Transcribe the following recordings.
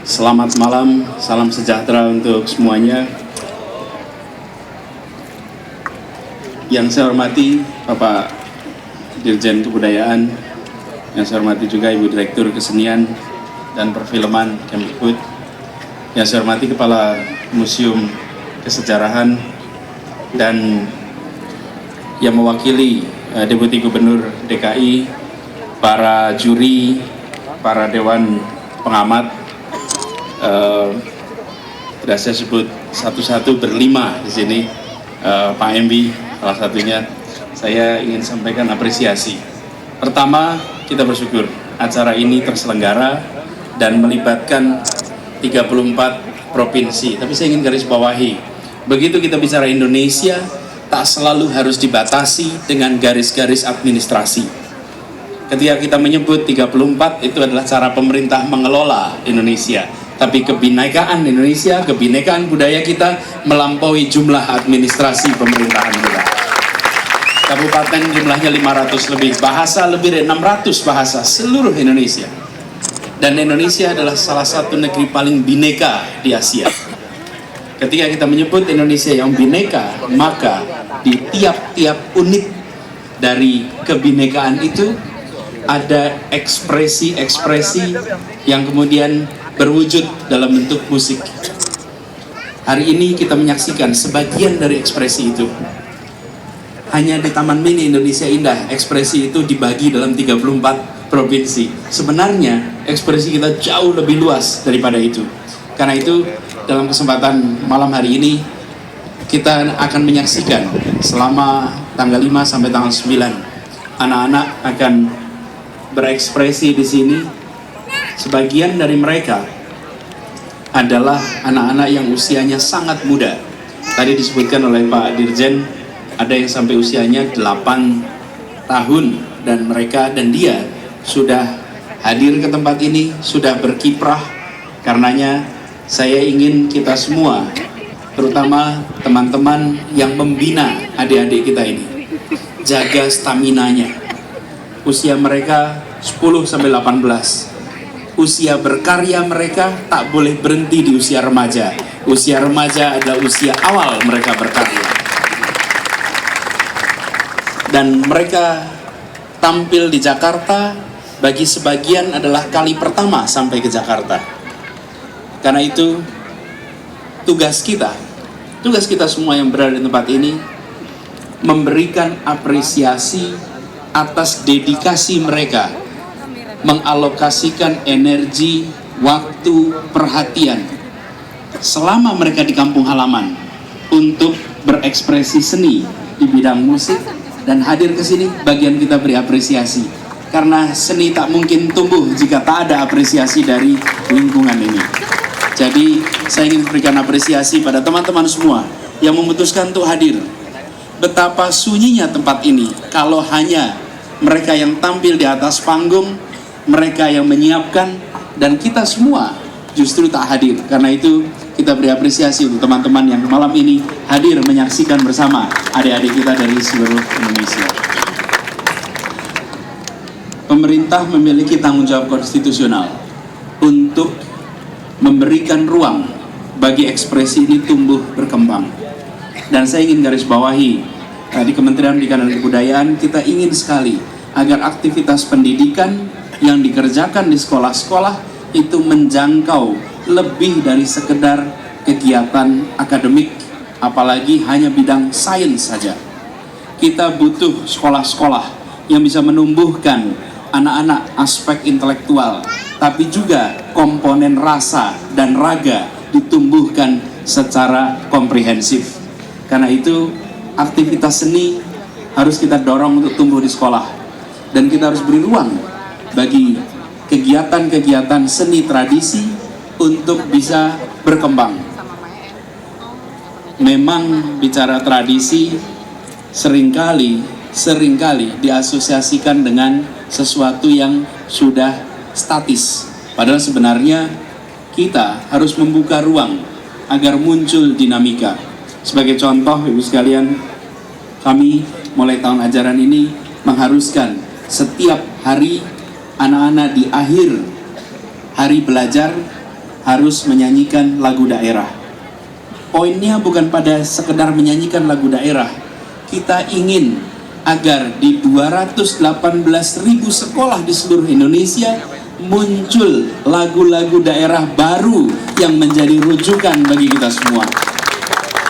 Selamat malam, salam sejahtera untuk semuanya. Yang saya hormati Bapak Dirjen Kebudayaan, yang saya hormati juga Ibu Direktur Kesenian dan Perfilman Kemdikbud, yang saya hormati Kepala Museum Kesejarahan, dan yang mewakili Deputi Gubernur DKI, para juri, para dewan pengamat, tidak saya sebut satu-satu, berlima di sini, Pak MB salah satunya. Saya ingin sampaikan apresiasi. Pertama, kita bersyukur acara ini terselenggara dan melibatkan 34 provinsi. Tapi saya ingin garis bawahi, begitu kita bicara Indonesia, tak selalu harus dibatasi dengan garis-garis administrasi. Ketika kita menyebut 34, itu adalah cara pemerintah mengelola Indonesia. Tapi kebinekaan Indonesia, kebinekaan budaya kita melampaui jumlah administrasi pemerintahan kita. Kabupaten jumlahnya 500 lebih, bahasa lebih dari 600 bahasa seluruh Indonesia. Dan Indonesia adalah salah satu negeri paling bineka di Asia. Ketika kita menyebut Indonesia yang bineka, maka di tiap-tiap unit dari kebinekaan itu ada ekspresi-ekspresi yang kemudian berwujud dalam bentuk musik. Hari ini kita menyaksikan sebagian dari ekspresi itu. Hanya di Taman Mini Indonesia Indah, ekspresi itu dibagi dalam 34 provinsi. Sebenarnya ekspresi kita jauh lebih luas daripada itu. Karena itu, dalam kesempatan malam hari ini, kita akan menyaksikan selama tanggal 5 sampai tanggal 9, anak-anak akan berekspresi di sini. Sebagian dari mereka adalah anak-anak yang usianya sangat muda. Tadi disebutkan oleh Pak Dirjen, ada yang sampai usianya 8 tahun, dan mereka dan dia sudah hadir ke tempat ini, sudah berkiprah. Karenanya saya ingin kita semua, terutama teman-teman yang membina adik-adik kita ini, jaga staminanya. Usia mereka 10 sampai 18. Usia berkarya mereka tak boleh berhenti di usia remaja. Usia remaja adalah usia awal mereka berkarya. Dan mereka tampil di Jakarta, bagi sebagian adalah kali pertama sampai ke Jakarta. Karena itu tugas kita semua yang berada di tempat ini, memberikan apresiasi atas dedikasi mereka, mengalokasikan energi, waktu, perhatian selama mereka di kampung halaman untuk berekspresi seni di bidang musik. Dan hadir ke sini, bagian kita beri apresiasi, karena seni tak mungkin tumbuh jika tak ada apresiasi dari lingkungan ini. Jadi saya ingin berikan apresiasi pada teman-teman semua yang memutuskan untuk hadir. Betapa sunyinya tempat ini kalau hanya mereka yang tampil di atas panggung, mereka yang menyiapkan, dan kita semua justru tak hadir. Karena itu kita beri apresiasi untuk teman-teman yang malam ini hadir menyaksikan bersama adik-adik kita dari seluruh Indonesia. Pemerintah memiliki tanggung jawab konstitusional untuk memberikan ruang bagi ekspresi ini tumbuh berkembang. Dan saya ingin garis bawahi, di Kementerian Pendidikan dan Kebudayaan kita ingin sekali agar aktivitas pendidikan yang dikerjakan di sekolah-sekolah itu menjangkau lebih dari sekedar kegiatan akademik, apalagi hanya bidang sains saja. Kita butuh sekolah-sekolah yang bisa menumbuhkan anak-anak aspek intelektual, tapi juga komponen rasa dan raga ditumbuhkan secara komprehensif. Karena itu aktivitas seni harus kita dorong untuk tumbuh di sekolah, dan kita harus beri ruang bagi kegiatan-kegiatan seni tradisi untuk bisa berkembang. Memang bicara tradisi seringkali diasosiasikan dengan sesuatu yang sudah statis. Padahal sebenarnya kita harus membuka ruang agar muncul dinamika. Sebagai contoh, Ibu sekalian, kami mulai tahun ajaran ini mengharuskan setiap hari anak-anak di akhir hari belajar harus menyanyikan lagu daerah. Poinnya bukan pada sekedar menyanyikan lagu daerah. Kita ingin agar di 218.000 sekolah di seluruh Indonesia muncul lagu-lagu daerah baru yang menjadi rujukan bagi kita semua.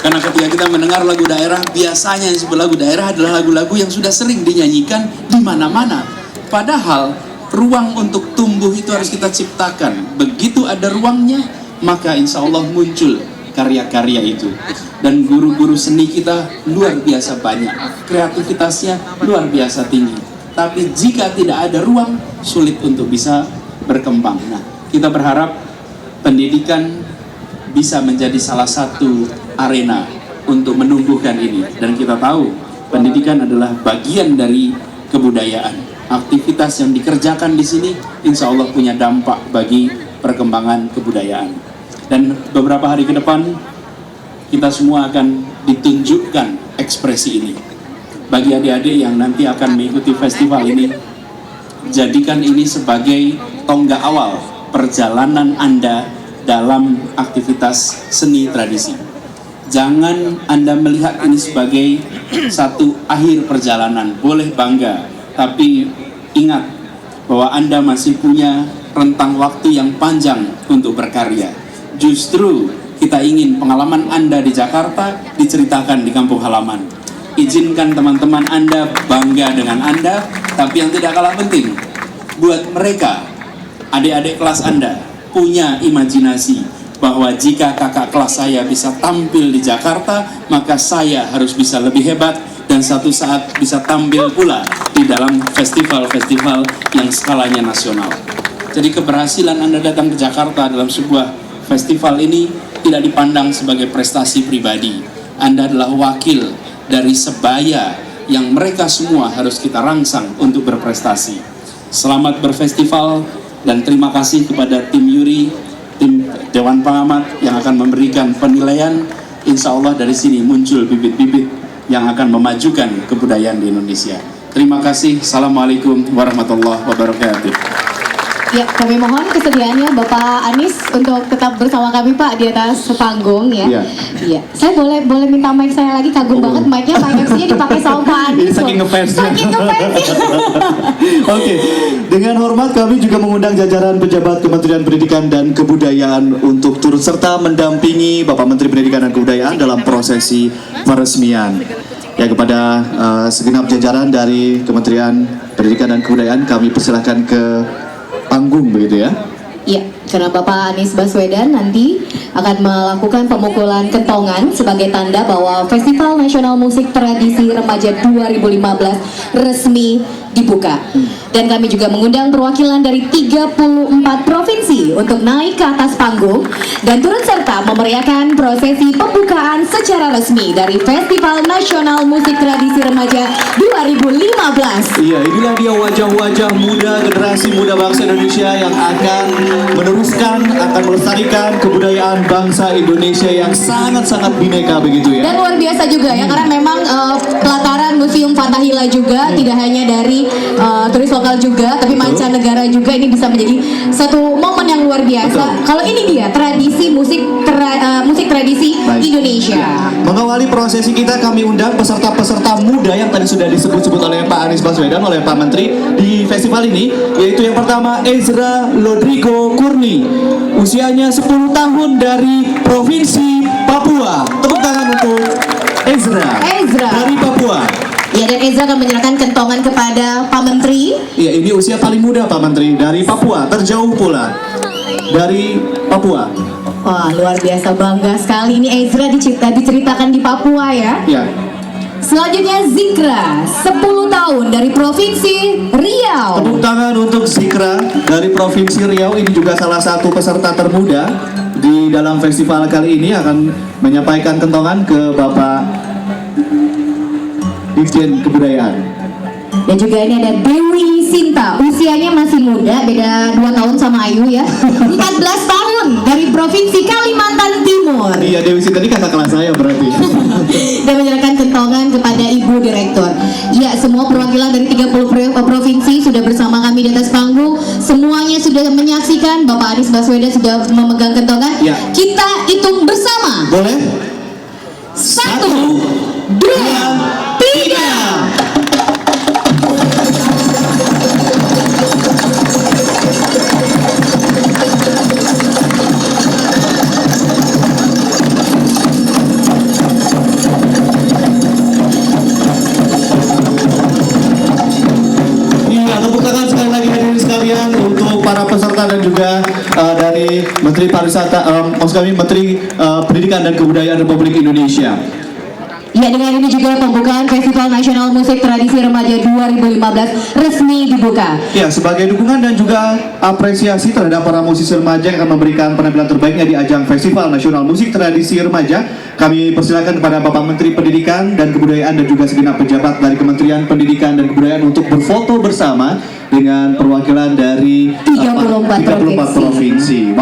Karena ketika kita mendengar lagu daerah, biasanya yang disebut lagu daerah adalah lagu-lagu yang sudah sering dinyanyikan di mana-mana. Padahal ruang untuk tumbuh itu harus kita ciptakan. Begitu ada ruangnya, maka insya Allah muncul karya-karya itu. Dan guru-guru seni kita luar biasa banyak, kreativitasnya luar biasa tinggi. Tapi jika tidak ada ruang, sulit untuk bisa berkembang. Nah, kita berharap pendidikan bisa menjadi salah satu arena untuk menumbuhkan ini. Dan kita tahu pendidikan adalah bagian dari kebudayaan. Aktivitas yang dikerjakan di sini insya Allah punya dampak bagi perkembangan kebudayaan. Dan beberapa hari ke depan kita semua akan ditunjukkan ekspresi ini. Bagi adik-adik yang nanti akan mengikuti festival ini, jadikan ini sebagai tonggak awal perjalanan Anda dalam aktivitas seni tradisi. Jangan Anda melihat ini sebagai satu akhir perjalanan. Boleh bangga, tapi ingat bahwa Anda masih punya rentang waktu yang panjang untuk berkarya. Justru kita ingin pengalaman Anda di Jakarta diceritakan di kampung halaman. Izinkan teman-teman Anda bangga dengan Anda, tapi yang tidak kalah penting, buat mereka, adik-adik kelas Anda, punya imajinasi bahwa jika kakak kelas saya bisa tampil di Jakarta, maka saya harus bisa lebih hebat dan satu saat bisa tampil pula di dalam festival-festival yang skalanya nasional. Jadi keberhasilan Anda datang ke Jakarta dalam sebuah festival ini tidak dipandang sebagai prestasi pribadi. Anda adalah wakil dari sebaya yang mereka semua harus kita rangsang untuk berprestasi. Selamat berfestival dan terima kasih kepada tim Yuri, tim Dewan Pengamat yang akan memberikan penilaian. Insya Allah dari sini muncul bibit-bibit yang akan memajukan kebudayaan di Indonesia. Terima kasih. Assalamualaikum warahmatullahi wabarakatuh. Ya, kami mohon kesediaannya Bapak Anies untuk tetap bersama kami Pak di atas panggung ya. Iya. Iya. Saya boleh minta mic saya lagi, kagum banget mic-nya, mic MC-nya dipakai sama Pak Anies. Saking ngefansnya. Saking ngefansnya. Oke, dengan hormat kami juga mengundang jajaran pejabat Kementerian Pendidikan dan Kebudayaan untuk turut serta mendampingi Bapak Menteri Pendidikan dan Kebudayaan dalam prosesi peresmian. Ya, kepada segenap jajaran dari Kementerian Pendidikan dan Kebudayaan kami persilahkan ke panggung begitu ya. Iya, karena Bapak Anies Baswedan nanti akan melakukan pemukulan kentongan sebagai tanda bahwa Festival Nasional Musik Tradisi Remaja 2015 resmi dibuka. Dan kami juga mengundang perwakilan dari 34 provinsi untuk naik ke atas panggung dan turut serta memeriahkan prosesi pembukaan secara resmi dari Festival Nasional Musik Tradisi Remaja 2015. Iya, inilah dia wajah-wajah muda, generasi muda bangsa Indonesia yang akan meneruskan, akan melestarikan kebudayaan bangsa Indonesia yang sangat-sangat bineka begitu ya. Dan luar biasa juga ya, karena memang pelataran Museum Fathahillah juga tidak hanya dari turis lokal juga, tapi mancanegara juga. Ini bisa menjadi satu momen yang luar biasa. Kalau ini dia tradisi musik tradisi Indonesia. Mengawali prosesi kita kami undang peserta-peserta muda yang tadi sudah disebut-sebut oleh Pak Anies Baswedan, oleh Pak Menteri di festival ini, yaitu yang pertama Ezra Lodrigo Kurni, usianya 10 tahun dari Provinsi Papua. Tepuk tangan untuk Ezra dari Papua. Ya, dan Ezra akan menyerahkan kentongan kepada Pak Menteri. Iya, ini usia paling muda Pak Menteri dari Papua, terjauh pula dari Papua. Wah, luar biasa, bangga sekali. Ini Ezra diceritakan di Papua ya. Ya. Selanjutnya Zikra, 10 tahun dari Provinsi Riau. Tepuk tangan untuk Zikra dari Provinsi Riau. Ini juga salah satu peserta termuda di dalam festival kali ini, akan menyampaikan kentongan ke Bapak Dirjen Kebudayaan. Dan juga ini ada Dewi Sinta, usianya masih muda, beda 2 tahun sama Ayu ya. 14 tahun dari Provinsi Kalimantan Timur. Iya, Dewi Sinta ini kakak kelas saya berarti. Dan menyerahkan kentongan kepada Ibu Direktur. Ya, semua perwakilan dari 30 provinsi sudah bersama kami di atas panggung. Semuanya sudah menyaksikan, Bapak Anies Baswedan sudah memegang kentongan. Ya. Kita hitung bersama. Boleh? 1, 2, 3. Iya, tepuk tangan sekali lagi hadirin sekalian untuk para peserta dan juga dari Menteri Pariwisata, maksud kami Menteri Pendidikan dan Kebudayaan Republik Indonesia. Ya, dengan ini juga pembukaan Festival Nasional Musik Tradisi Remaja 2015 resmi dibuka. Ya, sebagai dukungan dan juga apresiasi terhadap para musisi remaja yang akan memberikan penampilan terbaiknya di ajang Festival Nasional Musik Tradisi Remaja, kami persilakan kepada Bapak Menteri Pendidikan dan Kebudayaan dan juga segenap pejabat dari Kementerian Pendidikan dan Kebudayaan untuk berfoto bersama dengan perwakilan dari 34 provinsi.